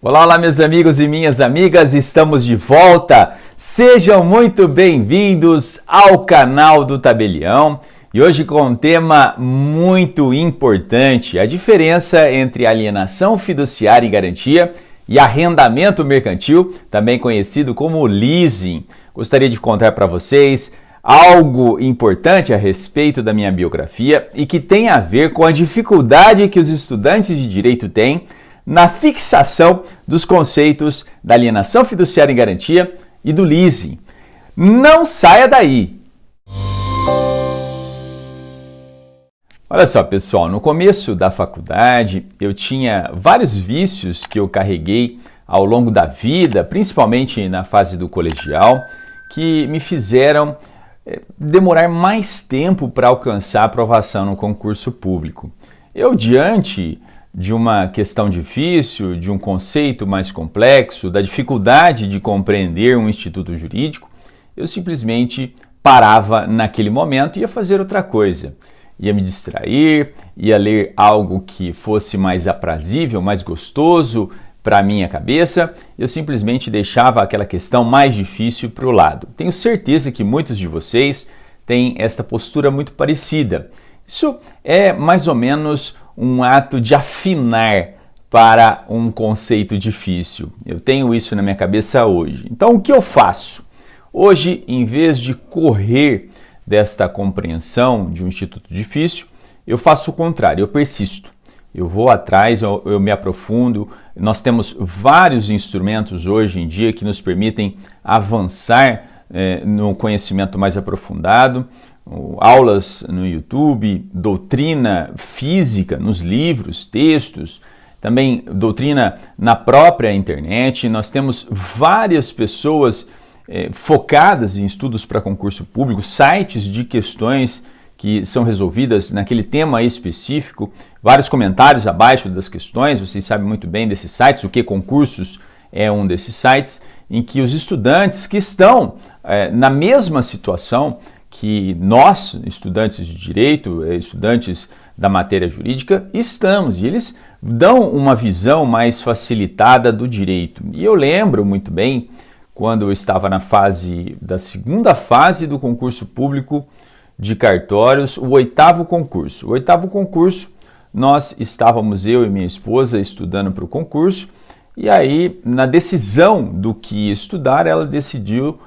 Olá, olá, meus amigos e minhas amigas, estamos de volta. Sejam muito bem-vindos ao canal do Tabelião e hoje com um tema muito importante, a diferença entre alienação fiduciária e garantia e arrendamento mercantil, também conhecido como leasing. Gostaria de contar para vocês algo importante a respeito da minha biografia e que tem a ver com a dificuldade que os estudantes de direito têm na fixação dos conceitos da alienação fiduciária em garantia e do leasing. Não saia daí! Olha só, pessoal, no começo da faculdade eu tinha vários vícios que eu carreguei ao longo da vida, principalmente na fase do colegial, que me fizeram demorar mais tempo para alcançar a aprovação no concurso público. Eu, diante de uma questão difícil, de um conceito mais complexo, da dificuldade de compreender um instituto jurídico, eu simplesmente parava naquele momento e ia fazer outra coisa. Ia me distrair, ia ler algo que fosse mais aprazível, mais gostoso para a minha cabeça, eu simplesmente deixava aquela questão mais difícil para o lado. Tenho certeza que muitos de vocês têm essa postura muito parecida. Isso é mais ou menos um ato de afinar para um conceito difícil. Eu tenho isso na minha cabeça hoje. Então, o que eu faço? Hoje, em vez de correr desta compreensão de um instituto difícil, eu faço o contrário, eu persisto. Eu vou atrás, eu me aprofundo. Nós temos vários instrumentos hoje em dia que nos permitem avançar no conhecimento mais aprofundado. Aulas no YouTube, doutrina física nos livros, textos, também doutrina na própria internet. Nós temos várias pessoas focadas em estudos para concurso público, sites de questões que são resolvidas naquele tema específico, vários comentários abaixo das questões, vocês sabem muito bem desses sites, o que concursos é um desses sites, em que os estudantes que estão na mesma situação que nós, estudantes de direito, estudantes da matéria jurídica, estamos, e eles dão uma visão mais facilitada do direito. E eu lembro muito bem, quando eu estava na segunda fase do concurso público de cartórios, o oitavo concurso. O oitavo concurso, nós estávamos, eu e minha esposa, estudando para o concurso, e aí, na decisão do que estudar, ela decidiu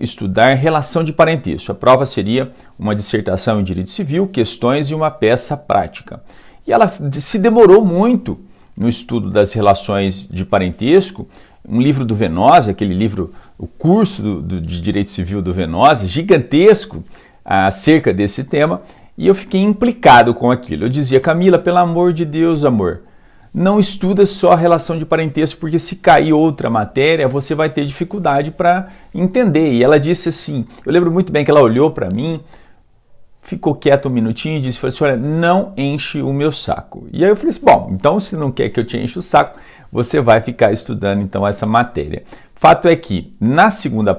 estudar relação de parentesco. A prova seria uma dissertação em direito civil, questões e uma peça prática. E ela se demorou muito no estudo das relações de parentesco. Um livro do Venosa, aquele livro, o curso de direito civil do Venosa, gigantesco acerca desse tema, e eu fiquei implicado com aquilo. Eu dizia: Camila, pelo amor de Deus, amor, não estuda só a relação de parentesco, porque se cair outra matéria, você vai ter dificuldade para entender. E ela disse assim, eu lembro muito bem que ela olhou para mim, ficou quieta um minutinho e disse assim: olha, não enche o meu saco. E aí eu falei assim: bom, então se não quer que eu te enche o saco, você vai ficar estudando então essa matéria. Fato é que na segunda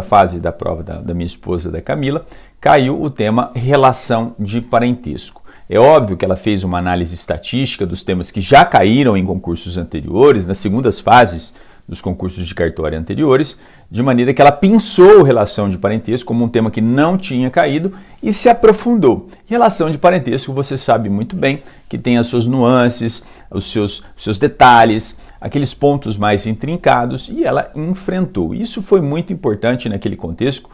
fase da prova da minha esposa, da Camila, caiu o tema relação de parentesco. É óbvio que ela fez uma análise estatística dos temas que já caíram em concursos anteriores, nas segundas fases dos concursos de cartório anteriores, de maneira que ela pensou relação de parentesco como um tema que não tinha caído e se aprofundou. Relação de parentesco, você sabe muito bem que tem as suas nuances, os seus detalhes, aqueles pontos mais intrincados, e ela enfrentou. Isso foi muito importante naquele contexto,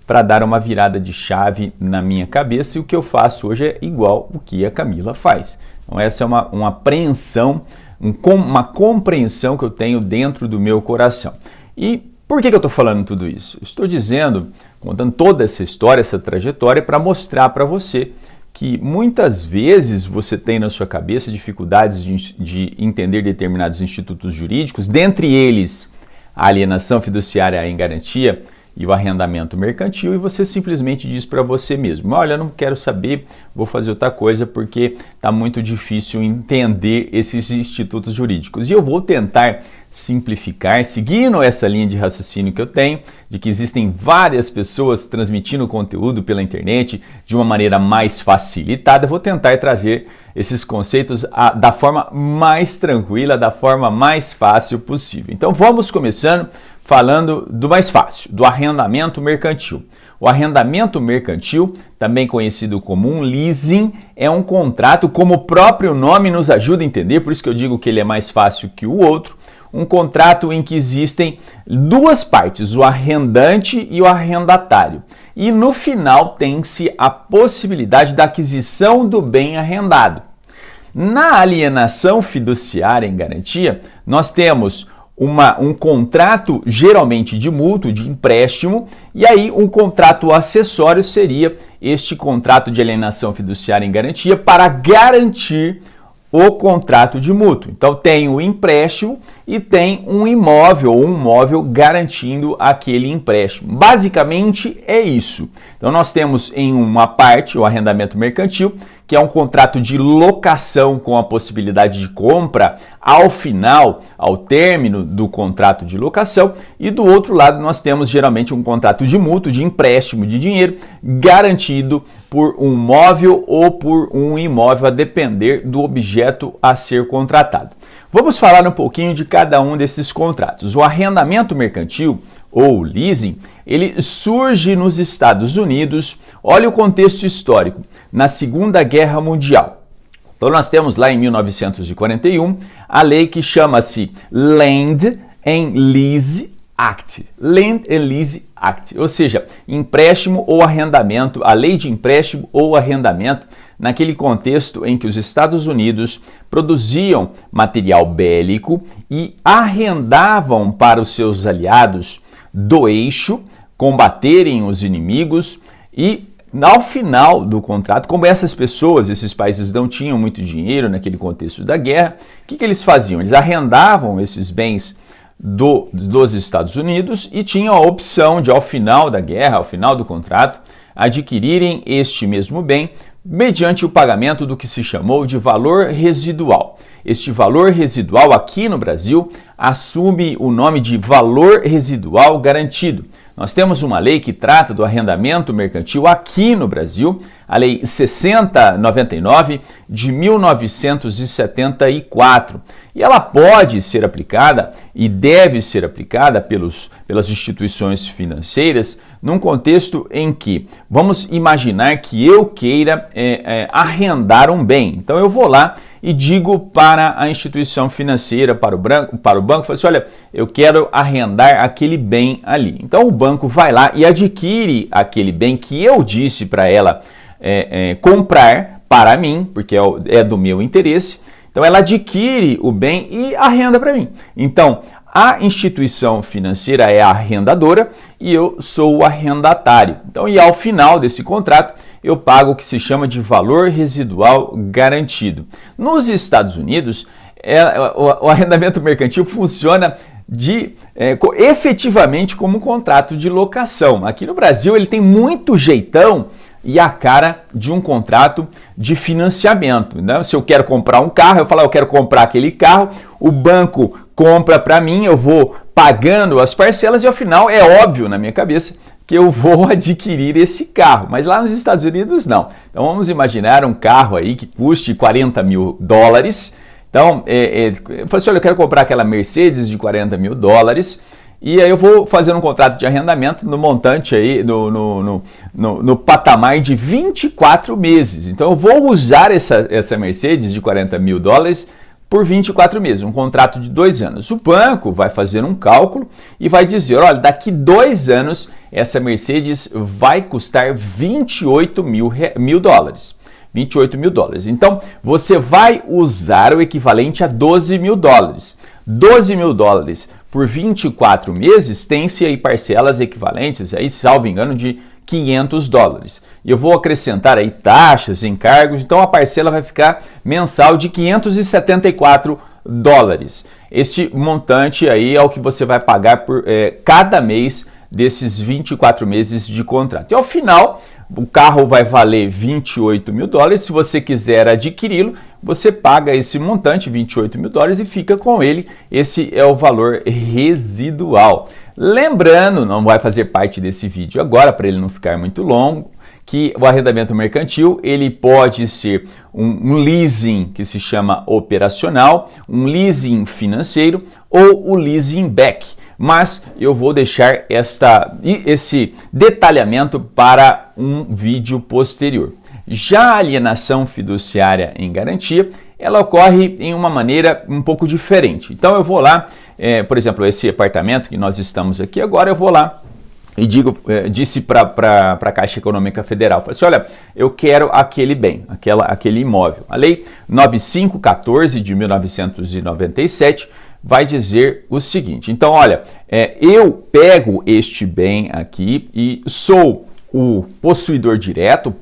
para dar uma virada de chave na minha cabeça, e o que eu faço hoje é igual o que a Camila faz. Então essa é uma apreensão, uma compreensão que eu tenho dentro do meu coração. E por que eu estou falando tudo isso? Estou dizendo, contando toda essa história, essa trajetória, para mostrar para você que muitas vezes você tem na sua cabeça dificuldades de entender determinados institutos jurídicos, dentre eles a alienação fiduciária em garantia e o arrendamento mercantil, e você simplesmente diz para você mesmo, olha, eu não quero saber, vou fazer outra coisa porque está muito difícil entender esses institutos jurídicos. E eu vou tentar simplificar, seguindo essa linha de raciocínio que eu tenho, de que existem várias pessoas transmitindo conteúdo pela internet de uma maneira mais facilitada, eu vou tentar trazer esses conceitos da forma mais tranquila, da forma mais fácil possível. Então vamos começando falando do mais fácil, do arrendamento mercantil. O arrendamento mercantil, também conhecido como um leasing, é um contrato, como o próprio nome nos ajuda a entender, por isso que eu digo que ele é mais fácil que o outro, um contrato em que existem duas partes, o arrendante e o arrendatário. E no final tem-se a possibilidade da aquisição do bem arrendado. Na alienação fiduciária em garantia, nós temos um contrato geralmente de mútuo, de empréstimo, e aí um contrato acessório seria este contrato de alienação fiduciária em garantia para garantir o contrato de mútuo. Então tem o empréstimo e tem um imóvel ou um móvel garantindo aquele empréstimo. Basicamente é isso. Então nós temos em uma parte o arrendamento mercantil, que é um contrato de locação com a possibilidade de compra ao final, ao término do contrato de locação, e do outro lado nós temos geralmente um contrato de mútuo, de empréstimo de dinheiro, garantido por um móvel ou por um imóvel, a depender do objeto a ser contratado. Vamos falar um pouquinho de cada um desses contratos. O arrendamento mercantil, ou leasing, ele surge nos Estados Unidos. Olha o contexto histórico, na Segunda Guerra Mundial. Então nós temos lá em 1941 a lei que chama-se Land and Lease Act. Land and Lease Act, ou seja, empréstimo ou arrendamento, a lei de empréstimo ou arrendamento, naquele contexto em que os Estados Unidos produziam material bélico e arrendavam para os seus aliados do eixo combaterem os inimigos, e ao final do contrato, como essas pessoas, esses países não tinham muito dinheiro naquele contexto da guerra, o que eles faziam? Eles arrendavam esses bens dos Estados Unidos e tinham a opção de, ao final da guerra, ao final do contrato, adquirirem este mesmo bem mediante o pagamento do que se chamou de valor residual. Este valor residual aqui no Brasil assume o nome de valor residual garantido. Nós temos uma lei que trata do arrendamento mercantil aqui no Brasil, a Lei 6099 de 1974. E ela pode ser aplicada e deve ser aplicada pelas instituições financeiras num contexto em que, vamos imaginar que eu queira arrendar um bem. Então eu vou lá e digo para a instituição financeira, para o banco, falo assim, olha, eu quero arrendar aquele bem ali. Então o banco vai lá e adquire aquele bem que eu disse para ela comprar para mim, porque é do meu interesse. Então ela adquire o bem e arrenda para mim. Então a instituição financeira é a arrendadora e eu sou o arrendatário. Então, e ao final desse contrato, eu pago o que se chama de valor residual garantido. Nos Estados Unidos, o arrendamento mercantil funciona efetivamente como um contrato de locação. Aqui no Brasil, ele tem muito jeitão e a cara de um contrato de financiamento, né? Se eu quero comprar um carro, eu falo, eu quero comprar aquele carro, o banco compra para mim, eu vou pagando as parcelas e ao final é óbvio na minha cabeça que eu vou adquirir esse carro, mas lá nos Estados Unidos não. Então vamos imaginar um carro aí que custe $40 mil. Então, eu falei assim, olha, eu quero comprar aquela Mercedes de $40 mil, e aí eu vou fazer um contrato de arrendamento no montante aí, no patamar de 24 meses. Então eu vou usar essa Mercedes de $40 mil por 24 meses, um contrato de 2 anos. O banco vai fazer um cálculo e vai dizer, olha, daqui 2 anos essa Mercedes vai custar $28 mil. $28 mil. Então, você vai usar o equivalente a $12 mil. $12 mil por 24 meses tem-se aí parcelas equivalentes, aí, salvo engano, de $500. E eu vou acrescentar aí taxas, encargos, então a parcela vai ficar mensal de $574. Este montante aí é o que você vai pagar por cada mês desses 24 meses de contrato. E ao final, o carro vai valer 28 mil dólares. Se você quiser adquiri-lo, você paga esse montante, 28 mil dólares, e fica com ele. Esse é o valor residual. Lembrando, não vai fazer parte desse vídeo agora, para ele não ficar muito longo, que o arrendamento mercantil ele pode ser um leasing que se chama operacional, um leasing financeiro ou o leasing back. Mas eu vou deixar esse detalhamento para um vídeo posterior. Já a alienação fiduciária em garantia, ela ocorre em uma maneira um pouco diferente. Então eu vou lá, por exemplo, esse apartamento que nós estamos aqui agora, eu vou lá e disse para a Caixa Econômica Federal, falei assim, olha, eu quero aquele bem, aquele imóvel. A Lei 9514 de 1997 vai dizer o seguinte, então olha, eu pego este bem aqui e sou o possuidor direto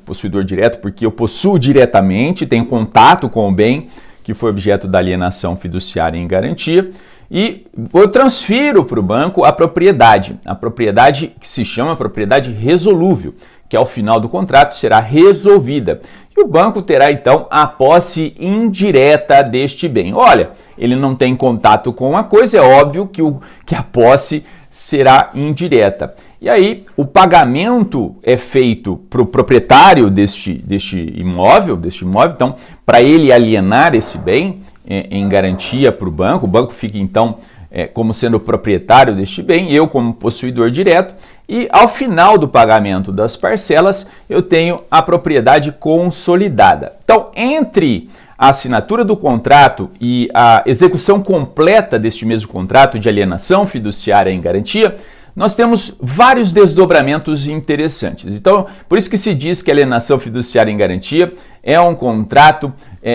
porque eu possuo diretamente, tenho contato com o bem que foi objeto da alienação fiduciária em garantia, e eu transfiro para o banco a propriedade que se chama propriedade resolúvel, que ao final do contrato será resolvida. E o banco terá então a posse indireta deste bem. Olha, ele não tem contato com a coisa, é óbvio que a posse será indireta. E aí o pagamento é feito para o proprietário deste imóvel, então para ele alienar esse bem em garantia para o banco fica então como sendo o proprietário deste bem, eu como possuidor direto, e ao final do pagamento das parcelas eu tenho a propriedade consolidada. Então, entre a assinatura do contrato e a execução completa deste mesmo contrato de alienação fiduciária em garantia, nós temos vários desdobramentos interessantes. Então, por isso que se diz que a alienação fiduciária em garantia é um contrato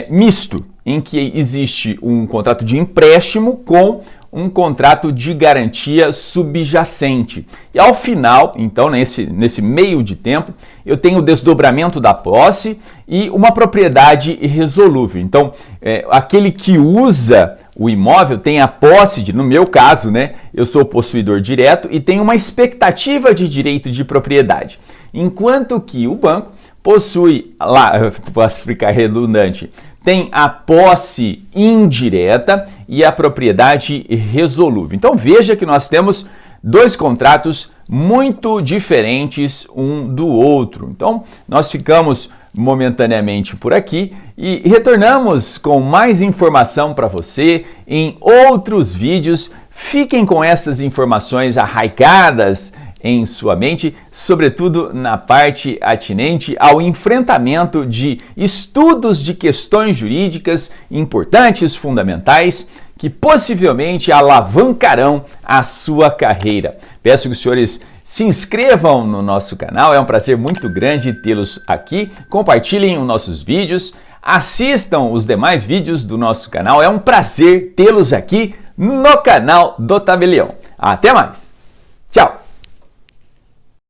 misto, em que existe um contrato de empréstimo com um contrato de garantia subjacente. E ao final, então, nesse meio de tempo, eu tenho o desdobramento da posse e uma propriedade resolúvel. Então, aquele que usa o imóvel tem a posse no meu caso, né? Eu sou o possuidor direto e tenho uma expectativa de direito de propriedade. Enquanto que o banco possui, lá, posso ficar redundante, tem a posse indireta e a propriedade resolúvel. Então veja que nós temos dois contratos muito diferentes um do outro. Então nós ficamos momentaneamente por aqui e retornamos com mais informação para você em outros vídeos. Fiquem com essas informações arraigadas em sua mente, sobretudo na parte atinente ao enfrentamento de estudos de questões jurídicas importantes, fundamentais, que possivelmente alavancarão a sua carreira. Peço que os senhores se inscrevam no nosso canal, é um prazer muito grande tê-los aqui, compartilhem os nossos vídeos, assistam os demais vídeos do nosso canal, é um prazer tê-los aqui no canal do Tabelião. Até mais!